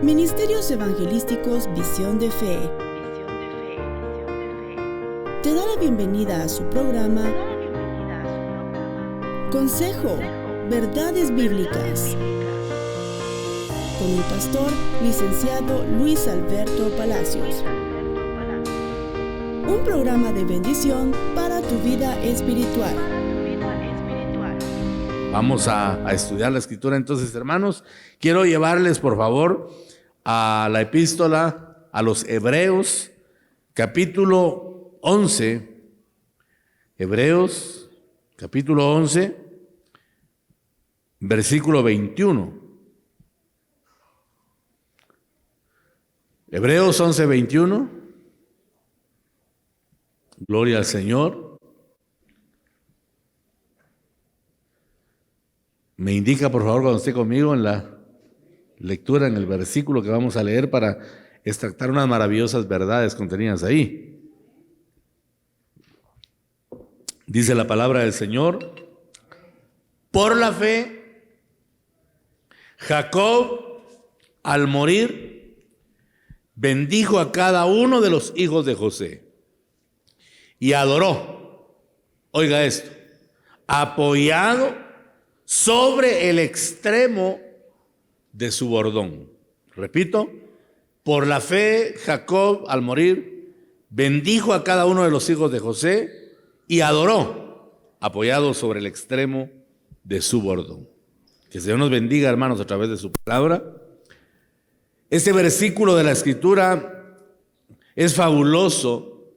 Ministerios Evangelísticos Visión de Fe te da la bienvenida a su programa Consejo, Verdades Bíblicas, con el pastor licenciado Luis Alberto Palacios. Un programa de bendición para tu vida espiritual. Vamos a estudiar la Escritura entonces, hermanos. Quiero llevarles, por favor, a la epístola a los Hebreos, capítulo 11. Hebreos, capítulo 11, versículo 21. Hebreos 11, 21. Gloria al Señor. Me indica, por favor, cuando esté conmigo en la lectura, en el versículo que vamos a leer para extractar unas maravillosas verdades contenidas ahí. Dice la palabra del Señor: por la fe, Jacob, al morir, bendijo a cada uno de los hijos de José y adoró, oiga esto, apoyado sobre el extremo de su bordón. Repito, por la fe, Jacob, al morir, bendijo a cada uno de los hijos de José y adoró, apoyado sobre el extremo de su bordón. Que el Señor nos bendiga, hermanos, a través de su palabra. Este versículo de la Escritura es fabuloso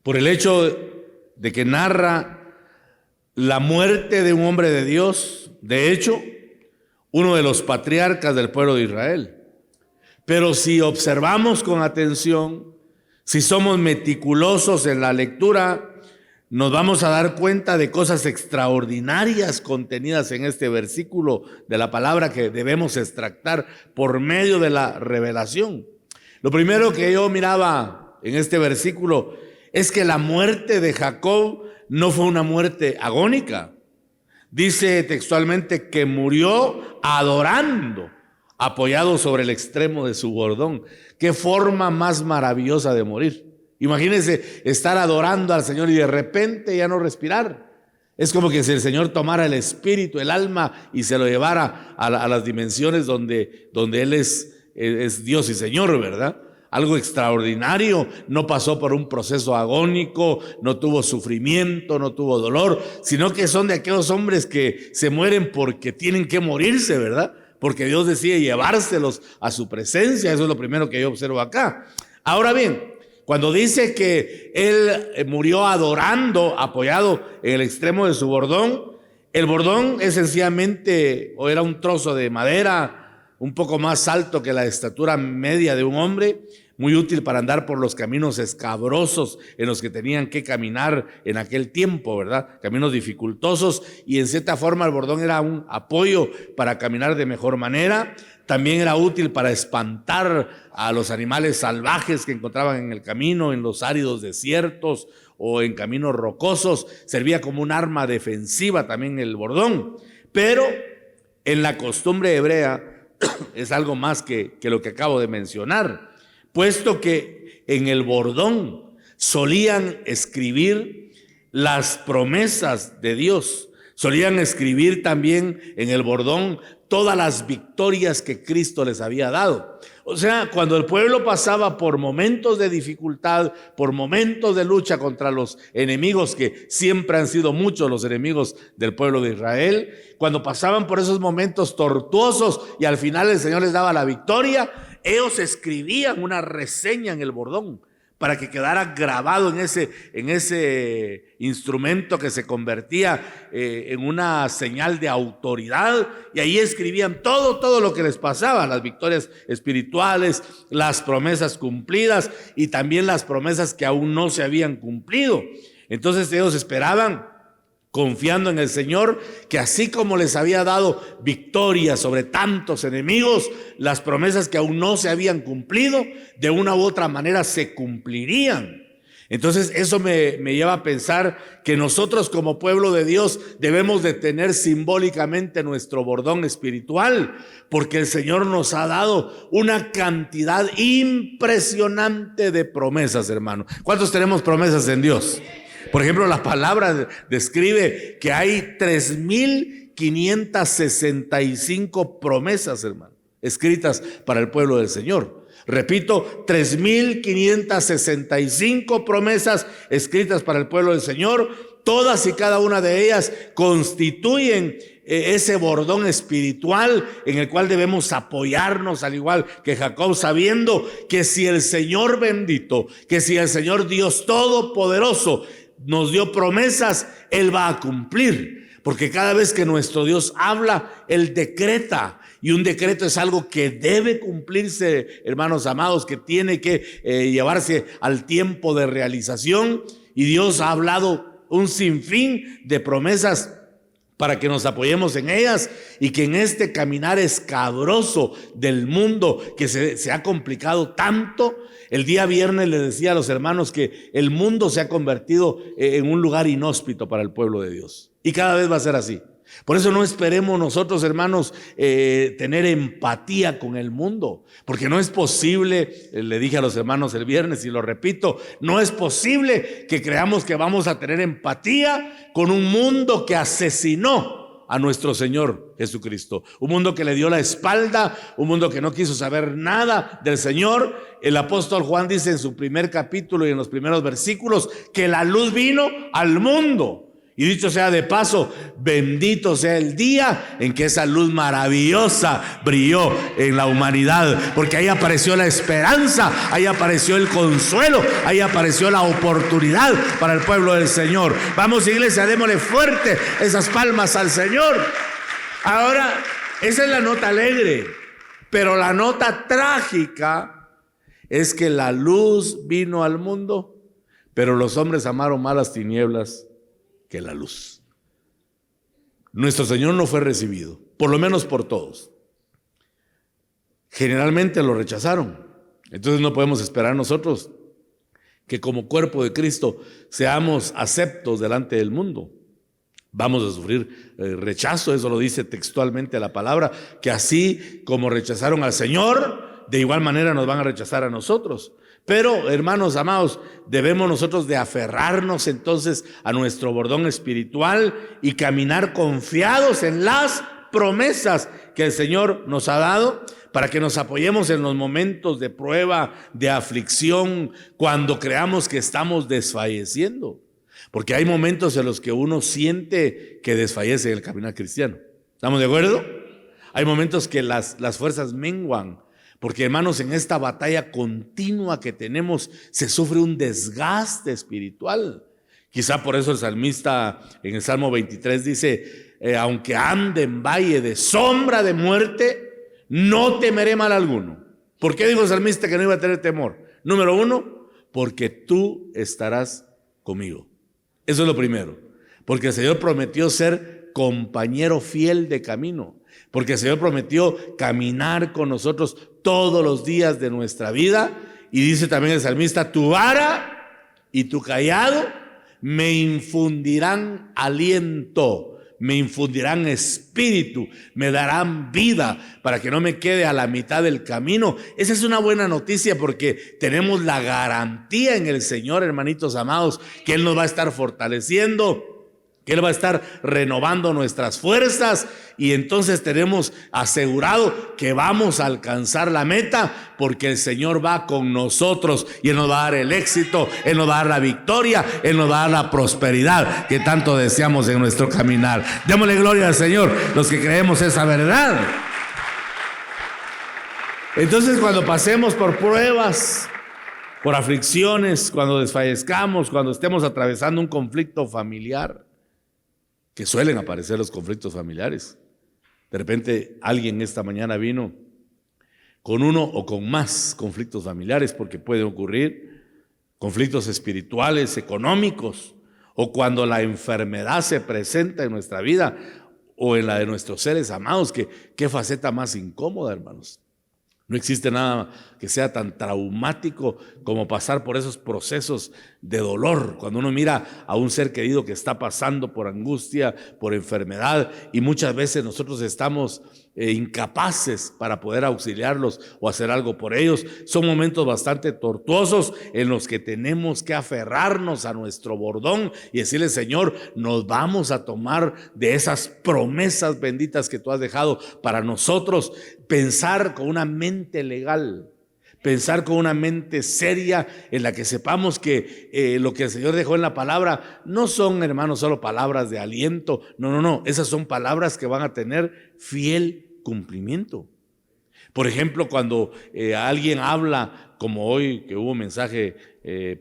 por el hecho de que narra la muerte de un hombre de Dios, de hecho, uno de los patriarcas del pueblo de Israel. Pero si observamos con atención, si somos meticulosos en la lectura, nos vamos a dar cuenta de cosas extraordinarias contenidas en este versículo de la palabra que debemos extractar por medio de la revelación. Lo primero que yo miraba en este versículo es que la muerte de Jacob no fue una muerte agónica. Dice textualmente que murió adorando, apoyado sobre el extremo de su bordón. Qué forma más maravillosa de morir. Imagínense estar adorando al Señor y de repente ya no respirar. Es como que si el Señor tomara el espíritu, el alma y se lo llevara a las dimensiones donde Él es Dios y Señor, ¿verdad? Algo extraordinario. No pasó por un proceso agónico, no tuvo sufrimiento, no tuvo dolor, sino que son de aquellos hombres que se mueren porque tienen que morirse, ¿verdad? Porque Dios decide llevárselos a su presencia. Eso es lo primero que yo observo acá. Ahora bien, cuando dice que él murió adorando, apoyado en el extremo de su bordón, el bordón es sencillamente, o era un trozo de madera un poco más alto que la estatura media de un hombre, muy útil para andar por los caminos escabrosos en los que tenían que caminar en aquel tiempo, ¿verdad? Caminos dificultosos, y en cierta forma el bordón era un apoyo para caminar de mejor manera. También era útil para espantar a los animales salvajes que encontraban en el camino, en los áridos desiertos o en caminos rocosos. Servía como un arma defensiva también el bordón. Pero en la costumbre hebrea es algo más que lo que acabo de mencionar, puesto que en el bordón solían escribir las promesas de Dios. Solían escribir también en el bordón todas las victorias que Cristo les había dado. O sea, cuando el pueblo pasaba por momentos de dificultad, por momentos de lucha contra los enemigos, que siempre han sido muchos los enemigos del pueblo de Israel, cuando pasaban por esos momentos tortuosos y al final el Señor les daba la victoria, ellos escribían una reseña en el bordón para que quedara grabado en ese instrumento que se convertía en una señal de autoridad, y ahí escribían todo lo que les pasaba, las victorias espirituales, las promesas cumplidas y también las promesas que aún no se habían cumplido. Entonces ellos esperaban, confiando en el Señor, que así como les había dado victoria sobre tantos enemigos, las promesas que aún no se habían cumplido, de una u otra manera se cumplirían. Entonces eso me lleva a pensar que nosotros como pueblo de Dios debemos de tener simbólicamente nuestro bordón espiritual, porque el Señor nos ha dado una cantidad impresionante de promesas, hermano. ¿Cuántos tenemos promesas en Dios? Por ejemplo, la palabra describe que hay 3,565 promesas, hermano, escritas para el pueblo del Señor. Repito, 3,565 promesas escritas para el pueblo del Señor. Todas y cada una de ellas constituyen ese bordón espiritual en el cual debemos apoyarnos, al igual que Jacob, sabiendo que si el Señor bendito, que si el Señor Dios Todopoderoso nos dio promesas, Él va a cumplir. Porque cada vez que nuestro Dios habla, Él decreta. Y un decreto es algo que debe cumplirse, hermanos amados, que tiene que llevarse al tiempo de realización. Y Dios ha hablado un sinfín de promesas para que nos apoyemos en ellas, y que en este caminar escabroso del mundo que se ha complicado tanto. El día viernes les decía a los hermanos que el mundo se ha convertido en un lugar inhóspito para el pueblo de Dios, y cada vez va a ser así. Por eso no esperemos nosotros, hermanos, tener empatía con el mundo, porque no es posible, le dije a los hermanos el viernes y lo repito, no es posible que creamos que vamos a tener empatía con un mundo que asesinó a nuestro Señor Jesucristo, un mundo que le dio la espalda, un mundo que no quiso saber nada del Señor. El apóstol Juan dice en su primer capítulo y en los primeros versículos que la luz vino al mundo. Y dicho sea de paso, bendito sea el día en que esa luz maravillosa brilló en la humanidad, porque ahí apareció la esperanza, ahí apareció el consuelo, ahí apareció la oportunidad para el pueblo del Señor. Vamos, iglesia, démosle fuerte esas palmas al Señor. Ahora, esa es la nota alegre, pero la nota trágica es que la luz vino al mundo, pero los hombres amaron más las tinieblas que la luz. Nuestro Señor no fue recibido, por lo menos por todos. Generalmente lo rechazaron. Entonces no podemos esperar nosotros que como cuerpo de Cristo seamos aceptos delante del mundo. Vamos a sufrir rechazo, eso lo dice textualmente la palabra, que así como rechazaron al Señor, de igual manera nos van a rechazar a nosotros. Pero, hermanos amados, debemos nosotros de aferrarnos entonces a nuestro bordón espiritual y caminar confiados en las promesas que el Señor nos ha dado, para que nos apoyemos en los momentos de prueba, de aflicción, cuando creamos que estamos desfalleciendo. Porque hay momentos en los que uno siente que desfallece en el caminar cristiano. ¿Estamos de acuerdo? Hay momentos que las fuerzas menguan. Porque, hermanos, en esta batalla continua que tenemos se sufre un desgaste espiritual. Quizá por eso el salmista en el Salmo 23 dice, aunque ande en valle de sombra de muerte, no temeré mal alguno. ¿Por qué dijo el salmista que no iba a tener temor? Número uno, porque tú estarás conmigo. Eso es lo primero. Porque el Señor prometió ser compañero fiel de camino. Porque el Señor prometió caminar con nosotros todos los días de nuestra vida. Y dice también el salmista, tu vara y tu cayado me infundirán aliento, me infundirán espíritu, me darán vida para que no me quede a la mitad del camino. Esa es una buena noticia, porque tenemos la garantía en el Señor, hermanitos amados, que Él nos va a estar fortaleciendo, que Él va a estar renovando nuestras fuerzas, y entonces tenemos asegurado que vamos a alcanzar la meta, porque el Señor va con nosotros y Él nos va a dar el éxito, Él nos va a dar la victoria, Él nos va a dar la prosperidad que tanto deseamos en nuestro caminar. Démosle gloria al Señor los que creemos esa verdad. Entonces, cuando pasemos por pruebas, por aflicciones, cuando desfallezcamos, cuando estemos atravesando un conflicto familiar, que suelen aparecer los conflictos familiares. De repente alguien esta mañana vino con uno o con más conflictos familiares, porque puede ocurrir conflictos espirituales, económicos, o cuando la enfermedad se presenta en nuestra vida o en la de nuestros seres amados. Qué faceta más incómoda, hermanos. No existe nada que sea tan traumático como pasar por esos procesos de dolor. Cuando uno mira a un ser querido que está pasando por angustia, por enfermedad, y muchas veces nosotros estamos incapaces para poder auxiliarlos o hacer algo por ellos. Son momentos bastante tortuosos en los que tenemos que aferrarnos a nuestro bordón y decirle: Señor, nos vamos a tomar de esas promesas benditas que tú has dejado para nosotros. Pensar con una mente legal, pensar con una mente seria en la que sepamos que lo que el Señor dejó en la palabra no son, hermanos, solo palabras de aliento. No, esas son palabras que van a tener fiel cumplimiento. Por ejemplo, cuando alguien habla, como hoy que hubo mensaje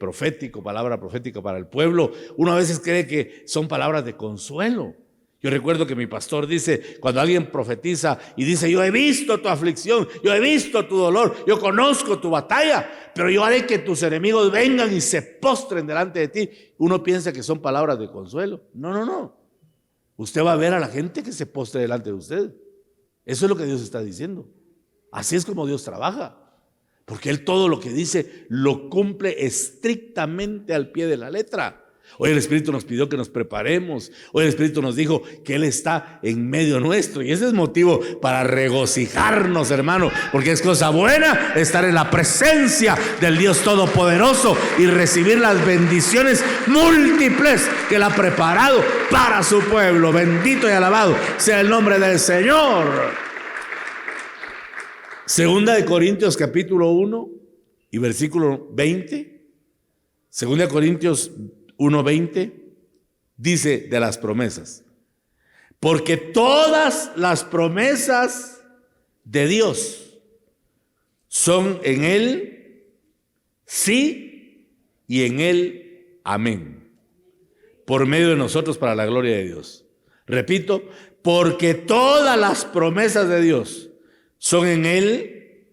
profético, palabra profética para el pueblo, uno a veces cree que son palabras de consuelo. Yo recuerdo que mi pastor dice, cuando alguien profetiza y dice: yo he visto tu aflicción, yo he visto tu dolor, yo conozco tu batalla, pero yo haré que tus enemigos vengan y se postren delante de ti. Uno piensa que son palabras de consuelo. No. Usted va a ver a la gente que se postre delante de usted. Eso es lo que Dios está diciendo. Así es como Dios trabaja, porque Él todo lo que dice lo cumple estrictamente al pie de la letra. Hoy el Espíritu nos pidió que nos preparemos. Hoy el Espíritu nos dijo que Él está en medio nuestro, y ese es motivo para regocijarnos, hermano, porque es cosa buena estar en la presencia del Dios Todopoderoso y recibir las bendiciones múltiples que Él ha preparado para su pueblo. Bendito y alabado sea el nombre del Señor. Segunda de Corintios capítulo 1 y versículo 20. Segunda de Corintios 1:20 dice de las promesas: porque todas las promesas de Dios son en Él sí y en Él amén, por medio de nosotros para la gloria de Dios. Repito, porque todas las promesas de Dios son en Él,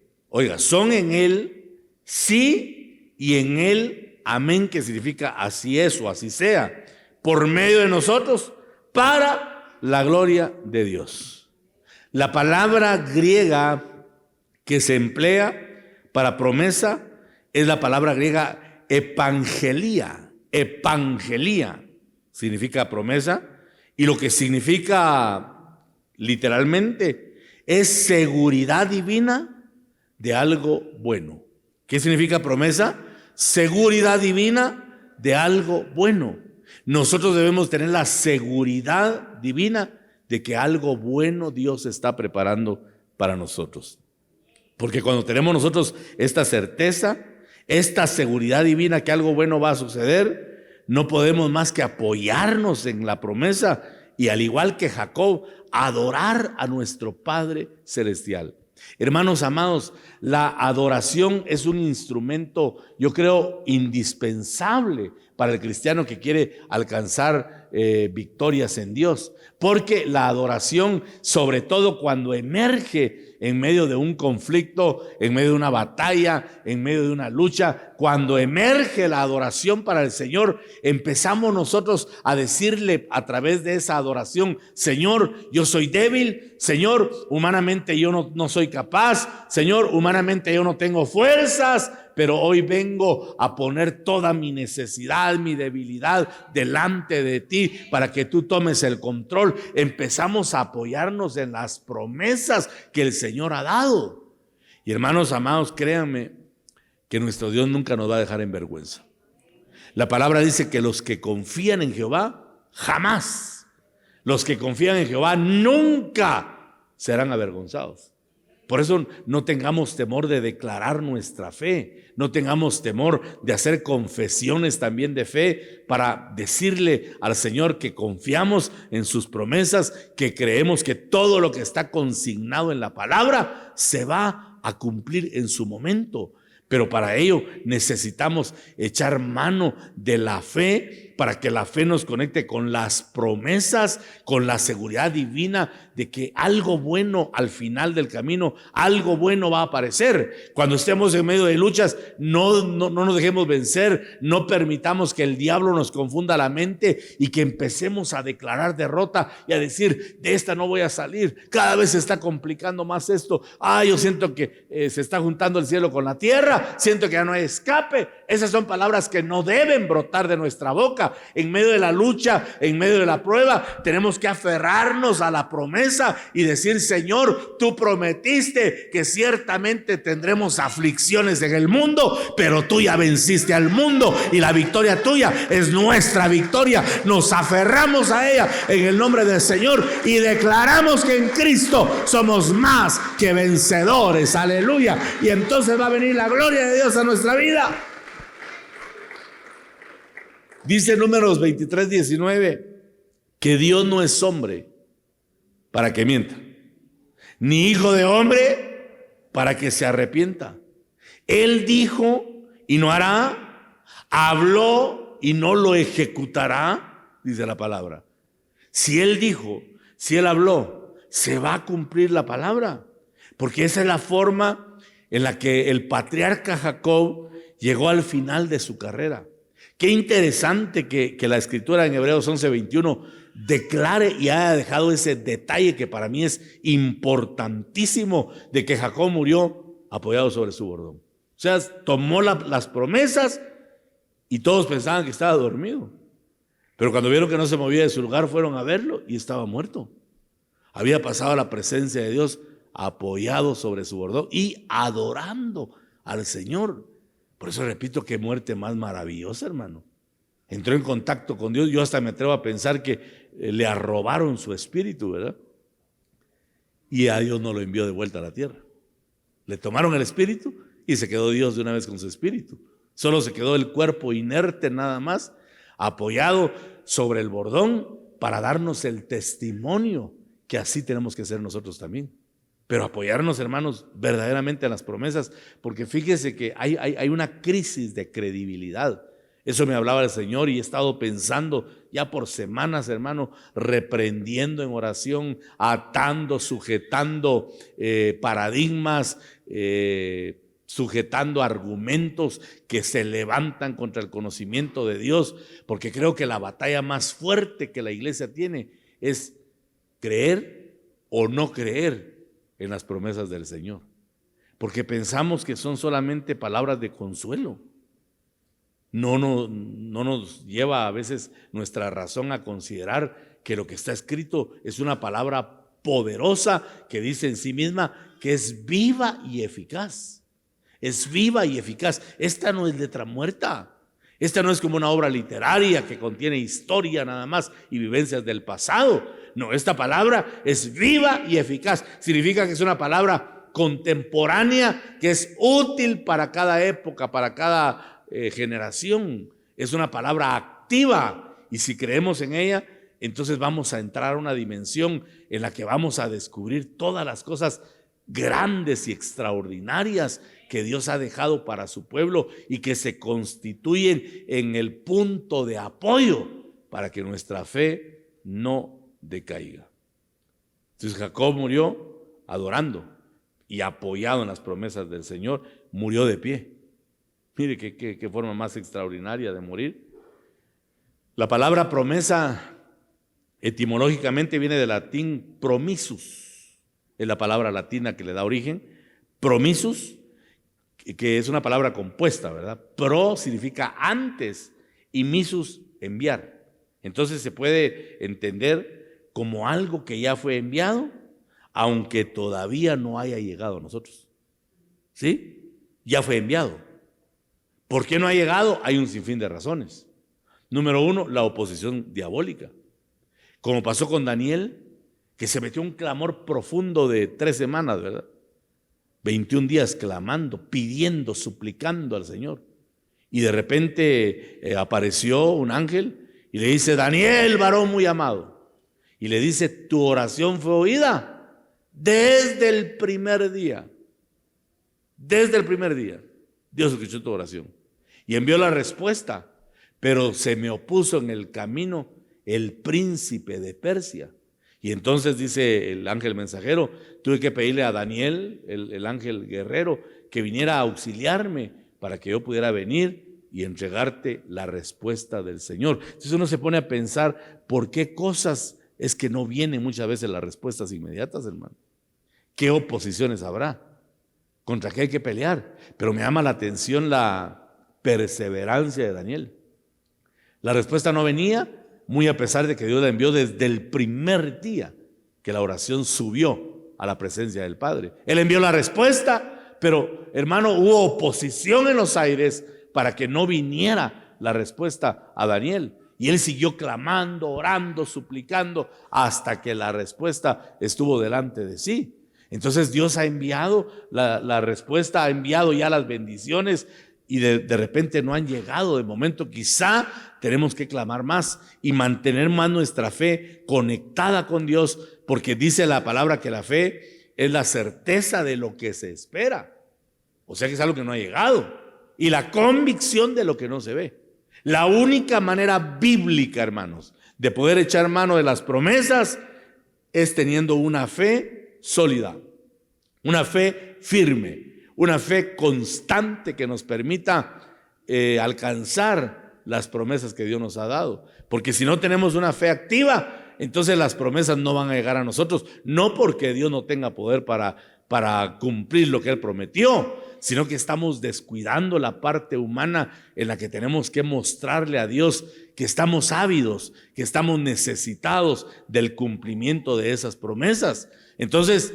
son en Él sí y en Él amén, que significa así es o así sea, por medio de nosotros para la gloria de Dios. La palabra griega que se emplea para promesa es la palabra griega epangelía. Epangelía significa promesa, y lo que significa literalmente es seguridad divina de algo bueno. ¿Qué significa promesa? Seguridad divina de algo bueno. Nosotros debemos tener la seguridad divina de que algo bueno Dios está preparando para nosotros. Porque cuando tenemos nosotros esta certeza, esta seguridad divina que algo bueno va a suceder, no podemos más que apoyarnos en la promesa y, al igual que Jacob, adorar a nuestro Padre Celestial. Hermanos amados, la adoración es un instrumento, yo creo, indispensable para el cristiano que quiere alcanzar victorias en Dios, porque la adoración, sobre todo cuando emerge en medio de un conflicto, en medio de una batalla, en medio de una lucha, cuando emerge la adoración para el Señor, empezamos nosotros a decirle a través de esa adoración: Señor, yo soy débil, Señor, humanamente yo no soy capaz, Señor, humanamente yo no tengo fuerzas, pero hoy vengo a poner toda mi necesidad, mi debilidad delante de ti para que tú tomes el control. Empezamos a apoyarnos en las promesas que el Señor ha dado. Y hermanos amados, créanme que nuestro Dios nunca nos va a dejar en vergüenza. La palabra dice que los que confían en Jehová, jamás. Los que confían en Jehová nunca serán avergonzados. Por eso no tengamos temor de declarar nuestra fe, no tengamos temor de hacer confesiones también de fe para decirle al Señor que confiamos en sus promesas, que creemos que todo lo que está consignado en la palabra se va a cumplir en su momento. Pero para ello necesitamos echar mano de la fe Para que la fe nos conecte con las promesas, con la seguridad divina de que algo bueno al final del camino, algo bueno va a aparecer. Cuando estemos en medio de luchas, no nos dejemos vencer, no permitamos que el diablo nos confunda la mente y que empecemos a declarar derrota y a decir, de esta no voy a salir, cada vez se está complicando más esto, yo siento que se está juntando el cielo con la tierra, siento que ya no hay escape. Esas son palabras que no deben brotar de nuestra boca. En medio de la lucha, en medio de la prueba, tenemos que aferrarnos a la promesa y decir, Señor, tú prometiste que ciertamente tendremos aflicciones en el mundo, pero tú ya venciste al mundo y la victoria tuya es nuestra victoria. Nos aferramos a ella en el nombre del Señor y declaramos que en Cristo somos más que vencedores. Aleluya. Y entonces va a venir la gloria de Dios a nuestra vida. Dice Números 23:19 que Dios no es hombre para que mienta, ni hijo de hombre para que se arrepienta. Él dijo y no hará, habló y no lo ejecutará, dice la palabra. Si Él dijo, si Él habló, se va a cumplir la palabra, porque esa es la forma en la que el patriarca Jacob llegó al final de su carrera. Qué interesante que la escritura en Hebreos 11:21 declare y haya dejado ese detalle que para mí es importantísimo, de que Jacob murió apoyado sobre su bordón. O sea, tomó las promesas y todos pensaban que estaba dormido, pero cuando vieron que no se movía de su lugar, fueron a verlo y estaba muerto. Había pasado a la presencia de Dios apoyado sobre su bordón y adorando al Señor. Por eso repito, qué muerte más maravillosa, hermano. Entró en contacto con Dios. Yo hasta me atrevo a pensar que le arrobaron su espíritu, ¿verdad? Y a Dios no lo envió de vuelta a la tierra. Le tomaron el espíritu y se quedó Dios de una vez con su espíritu. Solo se quedó el cuerpo inerte nada más, apoyado sobre el bordón para darnos el testimonio que así tenemos que ser nosotros también. Pero apoyarnos, hermanos, verdaderamente a las promesas, porque fíjese que hay una crisis de credibilidad. Eso me hablaba el Señor y he estado pensando ya por semanas, hermano, reprendiendo en oración, atando, sujetando paradigmas, sujetando argumentos que se levantan contra el conocimiento de Dios, porque creo que la batalla más fuerte que la iglesia tiene es creer o no creer en las promesas del Señor, porque pensamos que son solamente palabras de consuelo. No nos lleva a veces nuestra razón a considerar que lo que está escrito es una palabra poderosa que dice en sí misma que es viva y eficaz. Es viva y eficaz. Esta no es letra muerta. Esta no es como una obra literaria que contiene historia nada más y vivencias del pasado. No, esta palabra es viva y eficaz. Significa que es una palabra contemporánea que es útil para cada época, para cada generación. Es una palabra activa y si creemos en ella, entonces vamos a entrar a una dimensión en la que vamos a descubrir todas las cosas grandes y extraordinarias que Dios ha dejado para su pueblo y que se constituyen en el punto de apoyo para que nuestra fe no decaiga. Entonces Jacob murió adorando y apoyado en las promesas del Señor, murió de pie. Mire qué forma más extraordinaria de morir. La palabra promesa etimológicamente viene del latín promissus, es la palabra latina que le da origen. Promissus, que es una palabra compuesta, ¿verdad? Pro significa antes y missus, enviar. Entonces se puede entender como algo que ya fue enviado, aunque todavía no haya llegado a nosotros. ¿Sí? Ya fue enviado. ¿Por qué no ha llegado? Hay un sinfín de razones. Número uno, la oposición diabólica. Como pasó con Daniel, que se metió un clamor profundo de 3 semanas, ¿verdad? 21 días clamando, pidiendo, suplicando al Señor. Y de repente apareció un ángel y le dice: Daniel, varón muy amado. Y le dice: tu oración fue oída desde el primer día. Desde el primer día. Dios escuchó tu oración y envió la respuesta. pero se me opuso en el camino el príncipe de Persia. Y entonces dice el ángel mensajero, tuve que pedirle a Daniel, el ángel guerrero, que viniera a auxiliarme para que yo pudiera venir y entregarte la respuesta del Señor. Entonces uno se pone a pensar, ¿por qué cosas es que no vienen muchas veces las respuestas inmediatas, hermano? ¿Qué oposiciones habrá? ¿Contra qué hay que pelear? Pero me llama la atención la perseverancia de Daniel. La respuesta no venía, muy a pesar de que Dios la envió desde el primer día que la oración subió a la presencia del Padre. Él envió la respuesta, pero hermano, hubo oposición en los aires para que no viniera la respuesta a Daniel. Y él siguió clamando, orando, suplicando, hasta que la respuesta estuvo delante de sí. Entonces Dios ha enviado la respuesta, ha enviado ya las bendiciones, y de repente no han llegado. De momento quizá tenemos que clamar más y mantener más nuestra fe conectada con Dios, porque dice la palabra que la fe es la certeza de lo que se espera. O sea que es algo que no ha llegado, y la convicción de lo que no se ve. La única manera bíblica, hermanos, de poder echar mano de las promesas es teniendo una fe sólida, una fe firme, una fe constante que nos permita alcanzar las promesas que Dios nos ha dado. Porque si no tenemos una fe activa, entonces las promesas no van a llegar a nosotros, no porque Dios no tenga poder para cumplir lo que Él prometió, sino que estamos descuidando la parte humana en la que tenemos que mostrarle a Dios que estamos ávidos, que estamos necesitados del cumplimiento de esas promesas. Entonces,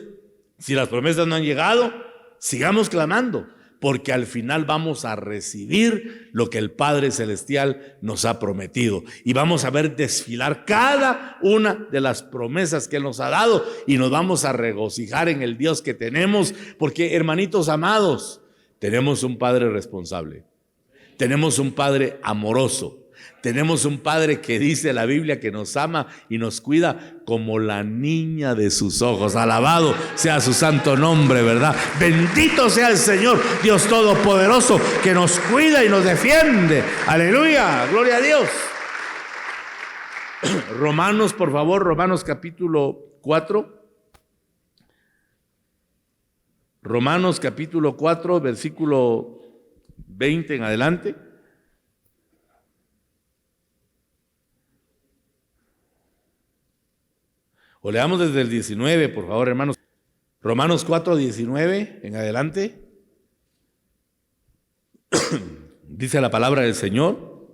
si las promesas no han llegado, sigamos clamando, porque al final vamos a recibir lo que el Padre Celestial nos ha prometido, y vamos a ver desfilar cada una de las promesas que Él nos ha dado, y nos vamos a regocijar en el Dios que tenemos, porque, hermanitos amados, tenemos un Padre responsable, tenemos un Padre amoroso, tenemos un Padre que dice la Biblia que nos ama y nos cuida como la niña de sus ojos. Alabado sea su santo nombre, ¿verdad? Bendito sea el Señor, Dios Todopoderoso, que nos cuida y nos defiende. Aleluya, gloria a Dios. Romanos, por favor, Romanos capítulo 4. Romanos capítulo 4, versículo 20 en adelante. O leamos desde el 19, por favor, hermanos. Romanos 4, 19 en adelante. Dice la palabra del Señor.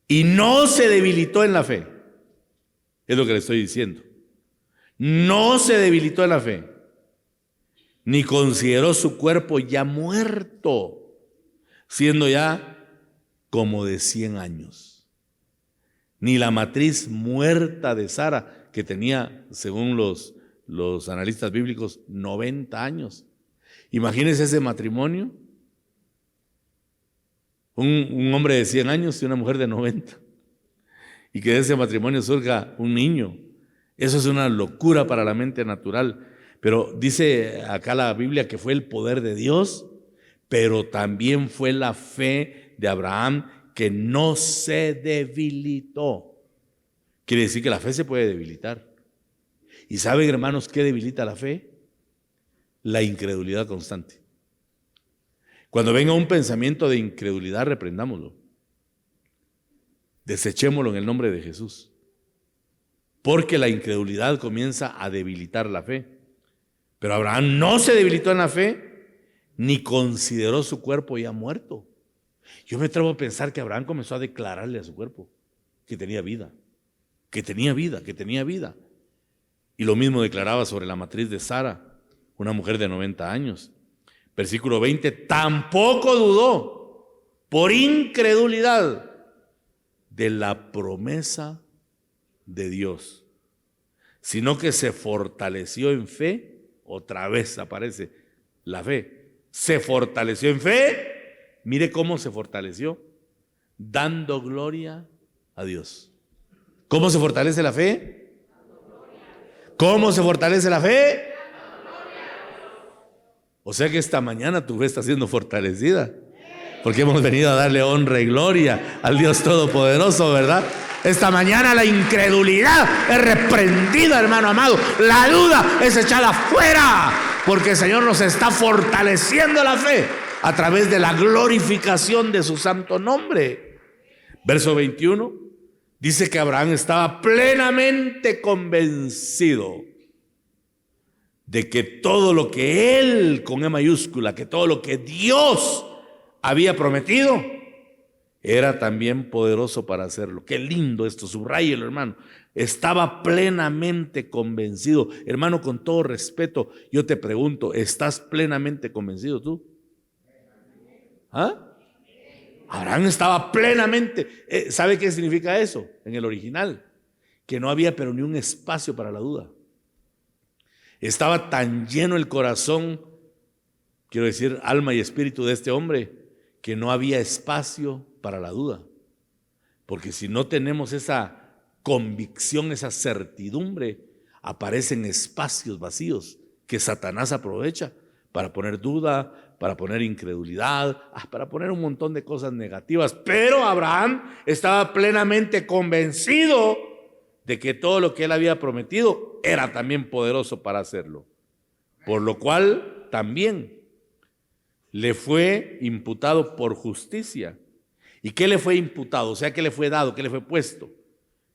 Y no se debilitó en la fe. Es lo que le estoy diciendo. No se debilitó en la fe, ni consideró su cuerpo ya muerto, siendo ya como de 100 años. Ni la matriz muerta de Sara, que tenía, según los analistas bíblicos, 90 años. Imagínense ese matrimonio. Un hombre de 100 años y una mujer de 90. Y que de ese matrimonio surja un niño. Eso es una locura para la mente natural. Pero dice acá la Biblia que fue el poder de Dios, pero también fue la fe de Abraham, que no se debilitó. Quiere decir que la fe se puede debilitar. ¿Y saben, hermanos, qué debilita la fe? La incredulidad constante. Cuando venga un pensamiento de incredulidad, reprendámoslo. Desechémoslo en el nombre de Jesús. Porque la incredulidad comienza a debilitar la fe. Pero Abraham no se debilitó en la fe, ni consideró su cuerpo ya muerto. Yo me atrevo a pensar que Abraham comenzó a declararle a su cuerpo que tenía vida, que tenía vida, que tenía vida. Y lo mismo declaraba sobre la matriz de Sara, una mujer de 90 años. Versículo 20, tampoco dudó por incredulidad de la promesa de Dios, sino que se fortaleció en fe. Otra vez aparece la fe. Se fortaleció en fe. Mire cómo se fortaleció, dando gloria a Dios. ¿Cómo se fortalece la fe? ¿Cómo se fortalece la fe? O sea que esta mañana tu fe está siendo fortalecida. porque hemos venido a darle honra y gloria al Dios Todopoderoso, ¿verdad? Esta mañana la incredulidad es reprendida, hermano amado. La duda es echada fuera, porque el Señor nos está fortaleciendo la fe a través de la glorificación de su santo nombre. Verso 21 dice que Abraham estaba plenamente convencido de que todo lo que él, con E mayúscula, que todo lo que Dios había prometido, era también poderoso para hacerlo. Qué lindo esto, subráyelo, hermano. Estaba plenamente convencido. Hermano, con todo respeto, yo te pregunto, ¿estás plenamente convencido tú? ¿Ah? Abraham estaba plenamente. ¿Sabe qué significa eso en el original? Que no había pero ni un espacio para la duda. Estaba tan lleno el corazón, quiero decir, alma y espíritu de este hombre, que no había espacio para la duda. Porque si no tenemos esa convicción, esa certidumbre, aparecen espacios vacíos que Satanás aprovecha para poner duda, para poner incredulidad, para poner un montón de cosas negativas. Pero Abraham estaba plenamente convencido de que todo lo que él había prometido era también poderoso para hacerlo. Por lo cual también le fue imputado por justicia. ¿Y qué le fue imputado? O sea, ¿qué le fue dado? ¿Qué le fue puesto?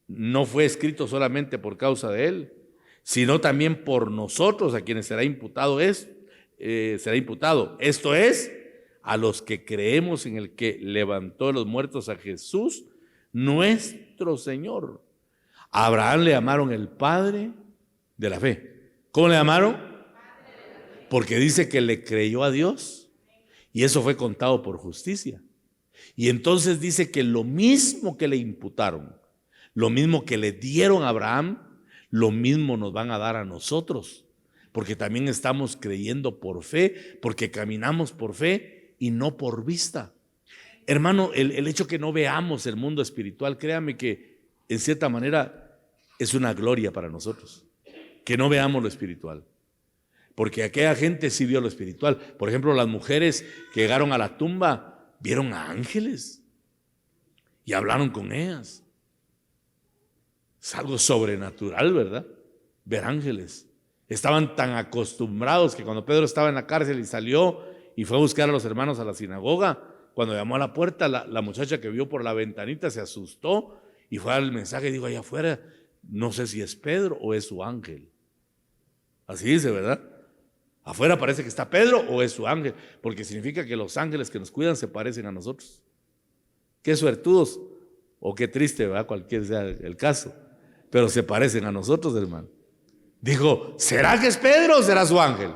No fue escrito solamente por causa de él, sino también por nosotros, a quienes será imputado. Esto es, a los que creemos en el que levantó de los muertos a Jesús, nuestro Señor. A Abraham le llamaron el padre de la fe. ¿Cómo le llamaron? Porque dice que le creyó a Dios y eso fue contado por justicia. Y entonces dice que lo mismo que le imputaron, lo mismo que le dieron a Abraham, lo mismo nos van a dar a nosotros, porque también estamos creyendo por fe, porque caminamos por fe y no por vista. Hermano, el hecho que no veamos el mundo espiritual, créame que en cierta manera es una gloria para nosotros, que no veamos lo espiritual. Porque aquella gente sí vio lo espiritual. Por ejemplo, las mujeres que llegaron a la tumba vieron a ángeles y hablaron con ellas. Es algo sobrenatural, ¿verdad? Ver ángeles. Estaban tan acostumbrados que cuando Pedro estaba en la cárcel y salió y fue a buscar a los hermanos a la sinagoga, cuando llamó a la puerta, la muchacha que vio por la ventanita se asustó y fue al mensaje y dijo: allá afuera, no sé si es Pedro o es su ángel. Así dice, ¿verdad? Afuera parece que está Pedro o es su ángel, porque significa que los ángeles que nos cuidan se parecen a nosotros. Qué suertudos o qué triste, ¿verdad? Cualquier sea el caso, pero se parecen a nosotros, hermano. Dijo: ¿será que es Pedro o será su ángel?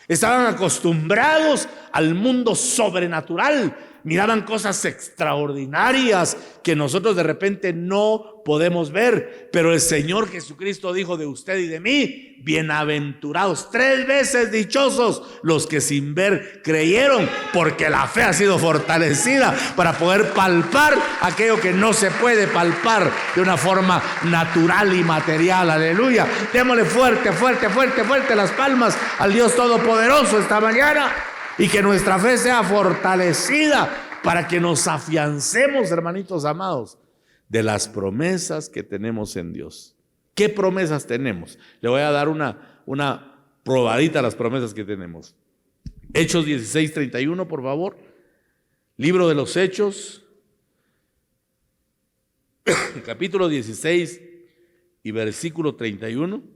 Estaban acostumbrados al mundo sobrenatural, miraban cosas extraordinarias que nosotros de repente no podemos ver, pero el Señor Jesucristo dijo de usted y de mí: bienaventurados, 3 veces dichosos los que sin ver creyeron, porque la fe ha sido fortalecida para poder palpar aquello que no se puede palpar de una forma natural y material. Aleluya. Démosle fuerte, fuerte, fuerte, fuerte las palmas al Dios Todopoderoso esta mañana, y que nuestra fe sea fortalecida para que nos afiancemos, hermanitos amados, de las promesas que tenemos en Dios. ¿Qué promesas tenemos? Le voy a dar una probadita a las promesas que tenemos. Hechos 16:31, por favor. Libro de los Hechos, capítulo 16 y versículo 31.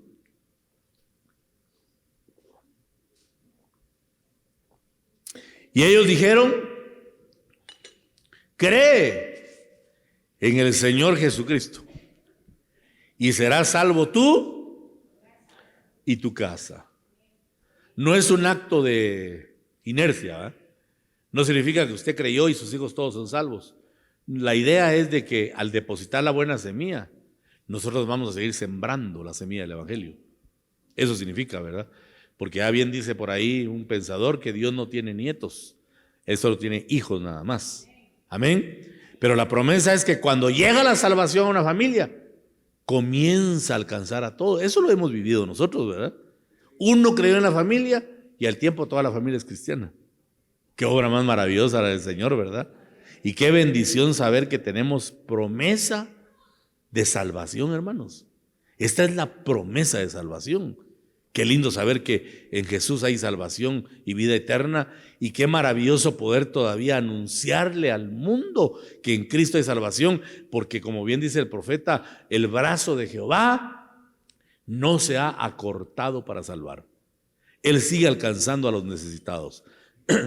Y ellos dijeron: cree en el Señor Jesucristo y serás salvo tú y tu casa. No es un acto de inercia, ¿eh? No significa que usted creyó y sus hijos todos son salvos. La idea es de que al depositar la buena semilla, nosotros vamos a seguir sembrando la semilla del Evangelio. Eso significa, ¿verdad? Porque ya bien dice por ahí un pensador que Dios no tiene nietos, Él solo tiene hijos nada más. Amén. Pero la promesa es que cuando llega la salvación a una familia, comienza a alcanzar a todos. Eso lo hemos vivido nosotros, ¿verdad? Uno creyó en la familia y al tiempo toda la familia es cristiana. Qué obra más maravillosa la del Señor, ¿verdad? Y qué bendición saber que tenemos promesa de salvación, hermanos. Esta es la promesa de salvación. Qué lindo saber que en Jesús hay salvación y vida eterna, y qué maravilloso poder todavía anunciarle al mundo que en Cristo hay salvación, porque como bien dice el profeta, el brazo de Jehová no se ha acortado para salvar. Él sigue alcanzando a los necesitados.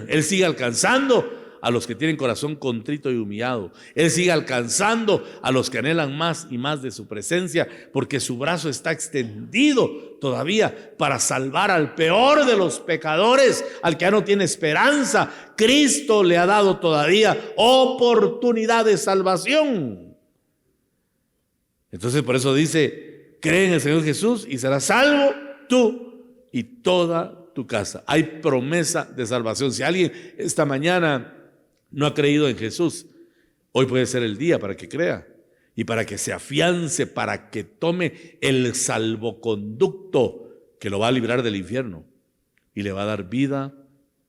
Él sigue alcanzando a los que tienen corazón contrito y humillado. Él sigue alcanzando a los que anhelan más y más de su presencia, porque su brazo está extendido todavía para salvar al peor de los pecadores, al que ya no tiene esperanza. Cristo le ha dado todavía oportunidad de salvación. Entonces por eso dice: cree en el Señor Jesús y serás salvo tú y toda tu casa. Hay promesa de salvación. Si alguien esta mañana no ha creído en Jesús, hoy puede ser el día para que crea y para que se afiance, para que tome el salvoconducto que lo va a librar del infierno y le va a dar vida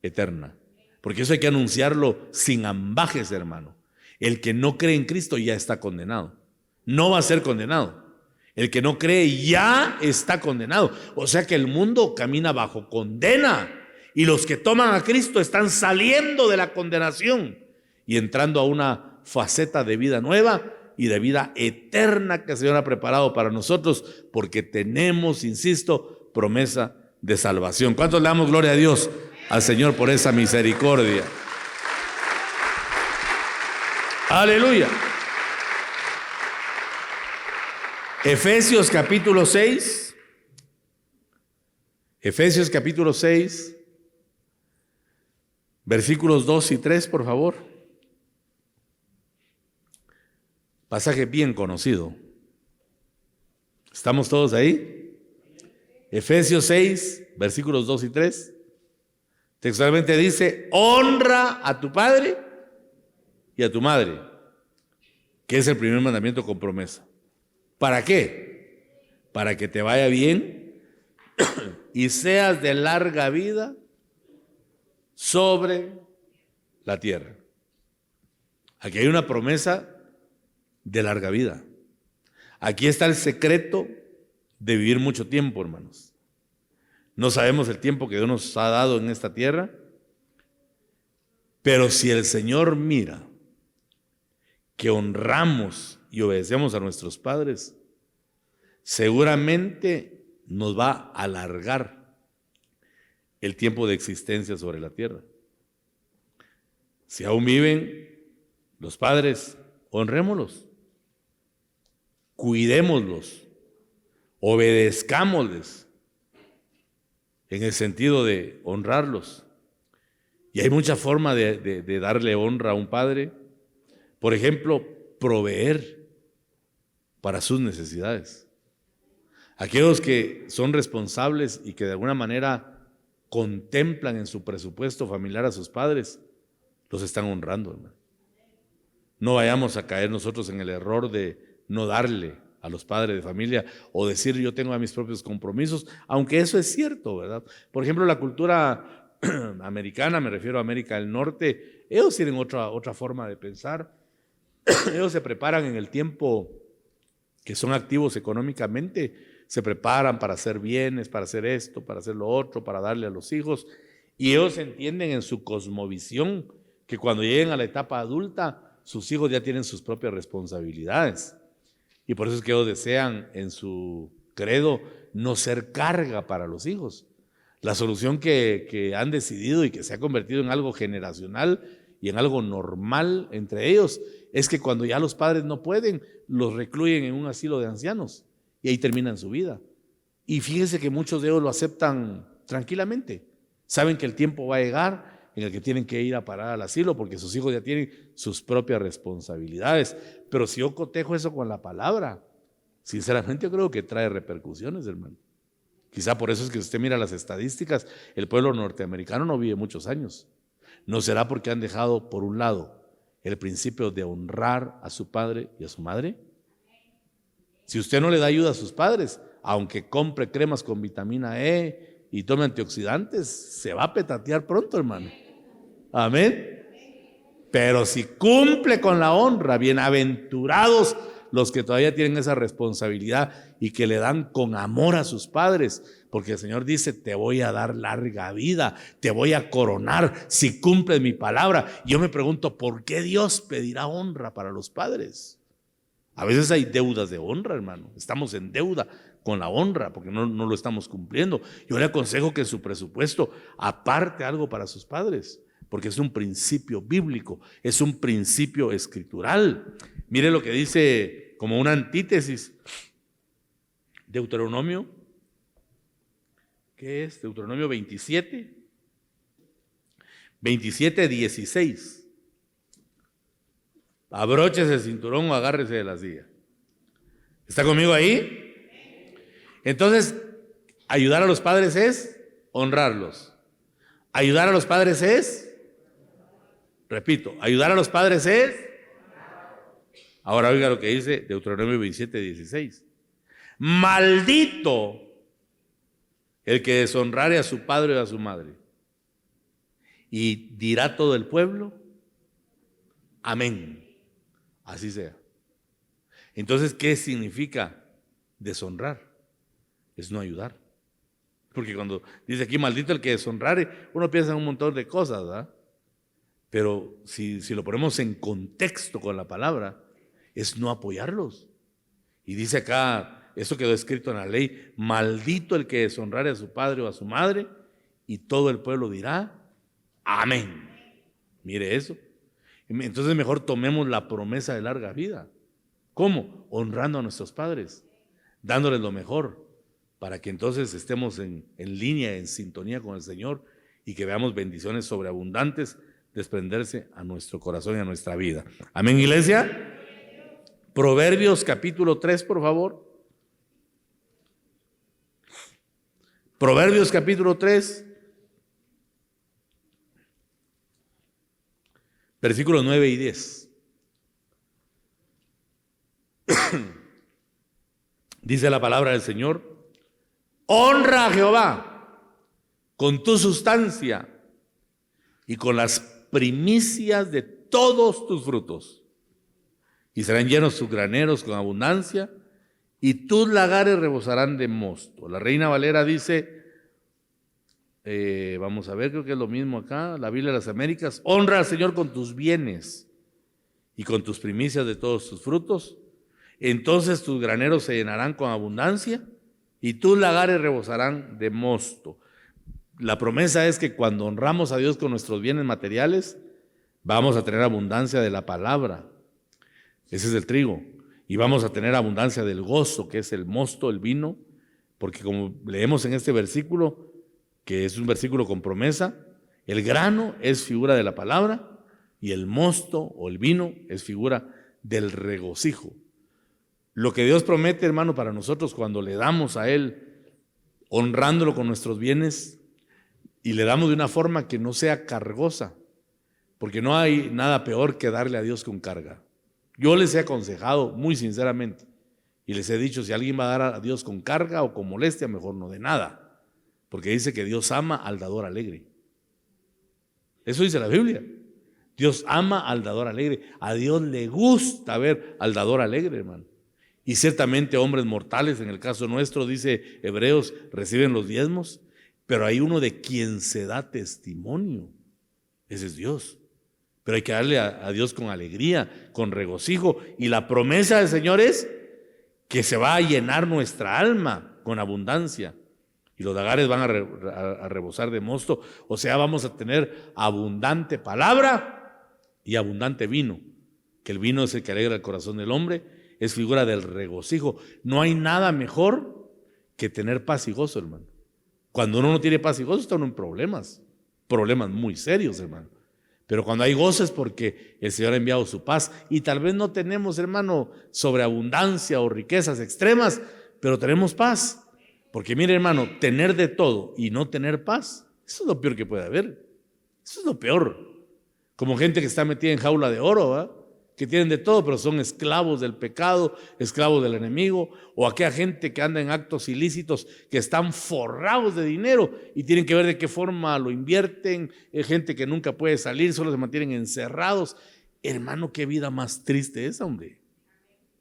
eterna. Porque eso hay que anunciarlo sin ambajes, hermano. El que no cree en Cristo ya está condenado. No va a ser condenado. El que no cree ya está condenado. O sea que el mundo camina bajo condena, y los que toman a Cristo están saliendo de la condenación y entrando a una faceta de vida nueva y de vida eterna que el Señor ha preparado para nosotros, porque tenemos, insisto, promesa de salvación. ¿Cuántos le damos gloria a Dios, al Señor, por esa misericordia? Aleluya. Efesios capítulo 6. Efesios capítulo 6, versículos 2 y 3, por favor. Pasaje bien conocido. ¿Estamos todos ahí? Efesios 6, versículos 2 y 3. Textualmente dice: honra a tu padre y a tu madre, que es el primer mandamiento con promesa. ¿Para qué? Para que te vaya bien y seas de larga vida sobre la tierra. Aquí hay una promesa de larga vida. Aquí está el secreto de vivir mucho tiempo, hermanos. No sabemos el tiempo que Dios nos ha dado en esta tierra, pero si el Señor mira que honramos y obedecemos a nuestros padres, seguramente nos va a alargar el tiempo de existencia sobre la tierra. Si aún viven los padres, honrémoslos, cuidémoslos, obedezcámosles, en el sentido de honrarlos. Y hay mucha forma de darle honra a un padre. Por ejemplo, proveer para sus necesidades. Aquellos que son responsables y que de alguna manera contemplan en su presupuesto familiar a sus padres, los están honrando, hermano. No vayamos a caer nosotros en el error de no darle a los padres de familia o decir yo tengo a mis propios compromisos, aunque eso es cierto, ¿verdad? Por ejemplo, la cultura americana, me refiero a América del Norte, ellos tienen otra forma de pensar. Ellos se preparan en el tiempo que son activos económicamente, se preparan para hacer bienes, para hacer esto, para hacer lo otro, para darle a los hijos, y ellos entienden en su cosmovisión que cuando lleguen a la etapa adulta, sus hijos ya tienen sus propias responsabilidades, y por eso es que ellos desean en su credo no ser carga para los hijos. La solución que han decidido y que se ha convertido en algo generacional y en algo normal entre ellos es que cuando ya los padres no pueden, los recluyen en un asilo de ancianos y ahí terminan su vida. Y fíjense que muchos de ellos lo aceptan tranquilamente. Saben que el tiempo va a llegar en el que tienen que ir a parar al asilo porque sus hijos ya tienen sus propias responsabilidades. Pero si yo cotejo eso con la palabra, sinceramente yo creo que trae repercusiones, hermano. Quizá por eso es que si usted mira las estadísticas, el pueblo norteamericano no vive muchos años. ¿No será porque han dejado por un lado el principio de honrar a su padre y a su madre? Si usted no le da ayuda a sus padres, aunque compre cremas con vitamina E y tome antioxidantes, se va a petatear pronto, hermano. Amén. Pero si cumple con la honra, bienaventurados los que todavía tienen esa responsabilidad y que le dan con amor a sus padres, porque el Señor dice: te voy a dar larga vida, te voy a coronar si cumples mi palabra. Yo me pregunto, ¿por qué Dios pedirá honra para los padres? A veces hay deudas de honra, hermano. Estamos en deuda con la honra porque no lo estamos cumpliendo. Yo le aconsejo que en su presupuesto aparte algo para sus padres, porque es un principio bíblico, es un principio escritural. Mire lo que dice como una antítesis Deuteronomio. ¿Qué es? Deuteronomio 27, 16. Abróchese el cinturón o agárrese de la silla. ¿Está conmigo ahí? Entonces, ayudar a los padres es honrarlos. Ayudar a los padres es, repito, ayudar a los padres es. Ahora oiga lo que dice Deuteronomio 27, 16. Maldito el que deshonrare a su padre o a su madre. Y dirá todo el pueblo: amén. Así sea. Entonces, ¿qué significa deshonrar? Es no ayudar. Porque cuando dice aquí maldito el que deshonrare, uno piensa en un montón de cosas, ¿verdad? Pero si lo ponemos en contexto con la palabra, es no apoyarlos. Y dice acá, eso quedó escrito en la ley: maldito el que deshonrare a su padre o a su madre, y todo el pueblo dirá amén. Mire eso. Entonces mejor tomemos la promesa de larga vida. ¿Cómo? Honrando a nuestros padres, dándoles lo mejor, para que entonces estemos en línea, en sintonía con el Señor, y que veamos bendiciones sobreabundantes desprenderse a nuestro corazón y a nuestra vida. Amén, iglesia. Proverbios capítulo 3, por favor. Proverbios capítulo 3, versículos 9 y 10. Dice la palabra del Señor: honra a Jehová con tu sustancia y con las primicias de todos tus frutos, y serán llenos tus graneros con abundancia, y tus lagares rebosarán de mosto. La Reina Valera dice, vamos a ver, creo que es lo mismo acá, la Biblia de las Américas: honra al Señor con tus bienes y con tus primicias de todos tus frutos, entonces tus graneros se llenarán con abundancia y tus lagares rebosarán de mosto. La promesa es que cuando honramos a Dios con nuestros bienes materiales, vamos a tener abundancia de la palabra, ese es el trigo, y vamos a tener abundancia del gozo, que es el mosto, el vino, porque como leemos en este versículo, que es un versículo con promesa, el grano es figura de la palabra y el mosto o el vino es figura del regocijo. Lo que Dios promete, hermano, para nosotros cuando le damos a Él, honrándolo con nuestros bienes, y le damos de una forma que no sea cargosa, porque no hay nada peor que darle a Dios con carga. Yo les he aconsejado muy sinceramente y les he dicho, si alguien va a dar a Dios con carga o con molestia, mejor no dé nada, porque dice que Dios ama al dador alegre. Eso dice la Biblia. Dios ama al dador alegre. A Dios le gusta ver al dador alegre, hermano. Y ciertamente hombres mortales, en el caso nuestro, dice Hebreos, reciben los diezmos, pero hay uno de quien se da testimonio. Ese es Dios. Pero hay que darle a Dios con alegría, con regocijo. Y la promesa del Señor es que se va a llenar nuestra alma con abundancia. Y los lagares van a rebosar de mosto. O sea, vamos a tener abundante palabra y abundante vino. Que el vino es el que alegra el corazón del hombre. Es figura del regocijo. No hay nada mejor que tener paz y gozo, hermano. Cuando uno no tiene paz y gozo, está uno en problemas muy serios, hermano. Pero cuando hay gozo es porque el Señor ha enviado su paz. Y tal vez no tenemos, hermano, sobreabundancia o riquezas extremas, pero tenemos paz. Porque mire, hermano, tener de todo y no tener paz, eso es lo peor que puede haber. Eso es lo peor. Como gente que está metida en jaula de oro, ¿verdad? que tienen de todo, pero son esclavos del pecado, esclavos del enemigo, o aquella gente que anda en actos ilícitos, que están forrados de dinero y tienen que ver de qué forma lo invierten, gente que nunca puede salir, solo se mantienen encerrados. Hermano, qué vida más triste esa, hombre.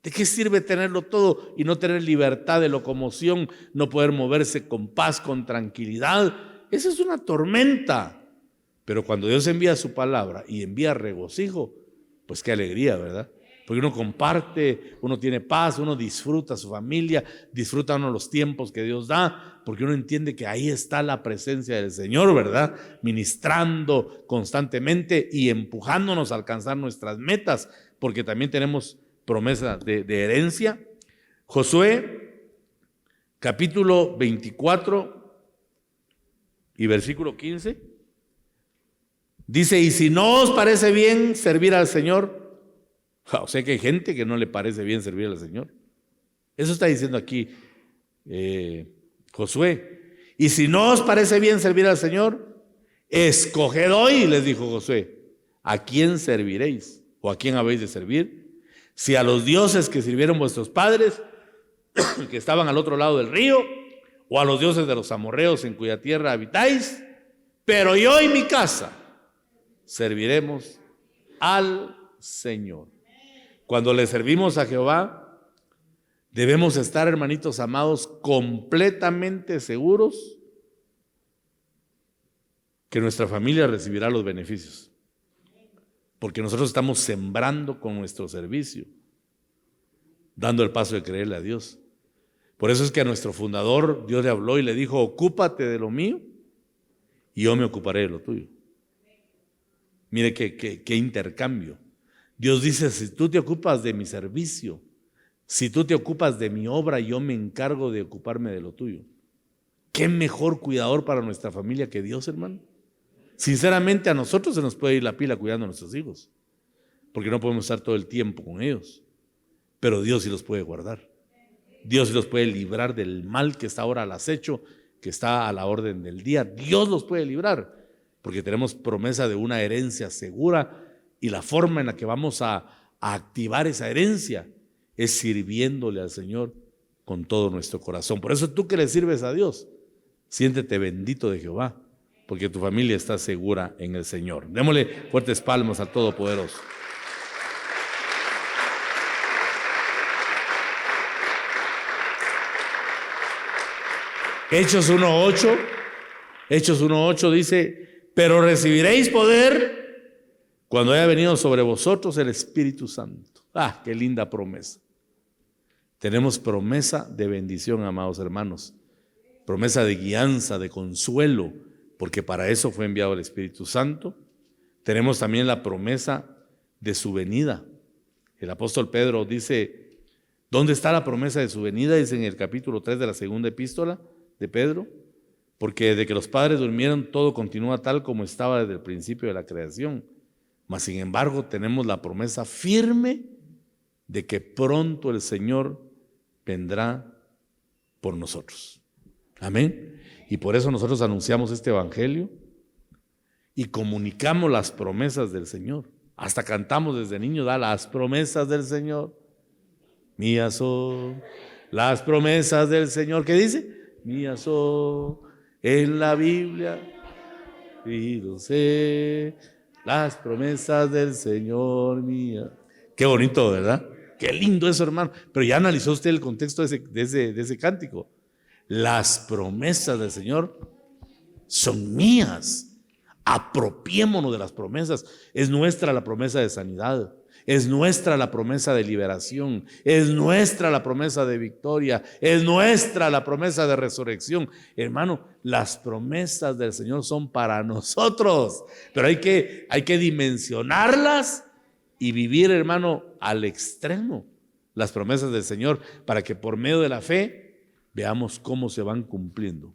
¿De qué sirve tenerlo todo y no tener libertad de locomoción, no poder moverse con paz, con tranquilidad? Esa es una tormenta. Pero cuando Dios envía su palabra y envía regocijo, pues qué alegría, ¿verdad? Porque uno comparte, uno tiene paz, uno disfruta a su familia, disfruta uno los tiempos que Dios da, porque uno entiende que ahí está la presencia del Señor, ¿verdad? Ministrando constantemente y empujándonos a alcanzar nuestras metas, porque también tenemos promesa de herencia. Josué, capítulo 24 y versículo 15. Dice, y si no os parece bien servir al Señor, o sea que hay gente que no le parece bien servir al Señor. Eso está diciendo aquí Josué. Y si no os parece bien servir al Señor, escoged hoy, les dijo Josué, ¿a quién serviréis? ¿O a quién habéis de servir? Si a los dioses que sirvieron vuestros padres, que estaban al otro lado del río, o a los dioses de los amorreos en cuya tierra habitáis, pero yo y mi casa serviremos al Señor. Cuando le servimos a Jehová, debemos estar, hermanitos amados, completamente seguros que nuestra familia recibirá los beneficios, porque nosotros estamos sembrando con nuestro servicio, dando el paso de creerle a Dios. Por eso es que a nuestro fundador Dios le habló y le dijo, ocúpate de lo mío y yo me ocuparé de lo tuyo. Mire qué intercambio. Dios dice, si tú te ocupas de mi servicio, si tú te ocupas de mi obra, yo me encargo de ocuparme de lo tuyo. ¿Qué mejor cuidador para nuestra familia que Dios, hermano? Sinceramente, a nosotros se nos puede ir la pila cuidando a nuestros hijos, porque no podemos estar todo el tiempo con ellos, pero Dios sí los puede guardar. Dios sí los puede librar del mal que está ahora al acecho, que está a la orden del día. Dios los puede librar, porque tenemos promesa de una herencia segura, y la forma en la que vamos a activar esa herencia es sirviéndole al Señor con todo nuestro corazón. Por eso tú que le sirves a Dios, siéntete bendito de Jehová, porque tu familia está segura en el Señor. Démosle fuertes palmas al Todopoderoso. Hechos 1:8 dice, pero recibiréis poder cuando haya venido sobre vosotros el Espíritu Santo. ¡Ah, qué linda promesa! Tenemos promesa de bendición, amados hermanos. Promesa de guianza, de consuelo, porque para eso fue enviado el Espíritu Santo. Tenemos también la promesa de su venida. El apóstol Pedro dice, ¿dónde está la promesa de su venida? Dice en el capítulo 3 de la segunda epístola de Pedro, porque desde que los padres durmieron todo continúa tal como estaba desde el principio de la creación. Mas sin embargo tenemos la promesa firme de que pronto el Señor vendrá por nosotros. Amén. Y por eso nosotros anunciamos este evangelio y comunicamos las promesas del Señor. Hasta cantamos desde niños, las promesas del Señor mías son las promesas del Señor. ¿Qué dice? Mías son en la Biblia, sé las promesas del Señor mía. Qué bonito, ¿verdad? Qué lindo eso, hermano. Pero ya analizó usted el contexto de ese cántico. Las promesas del Señor son mías. Apropiémonos de las promesas. Es nuestra la promesa de sanidad. Es nuestra la promesa de liberación, es nuestra la promesa de victoria, es nuestra la promesa de resurrección. Hermano, las promesas del Señor son para nosotros, pero hay que dimensionarlas y vivir, hermano, al extremo las promesas del Señor, para que por medio de la fe veamos cómo se van cumpliendo,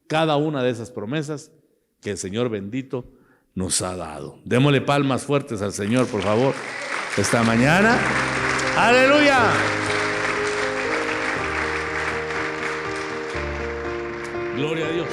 cada una de esas promesas que el Señor bendito nos ha dado. Démosle palmas fuertes al Señor, por favor, esta mañana. ¡Aleluya! Gloria a Dios.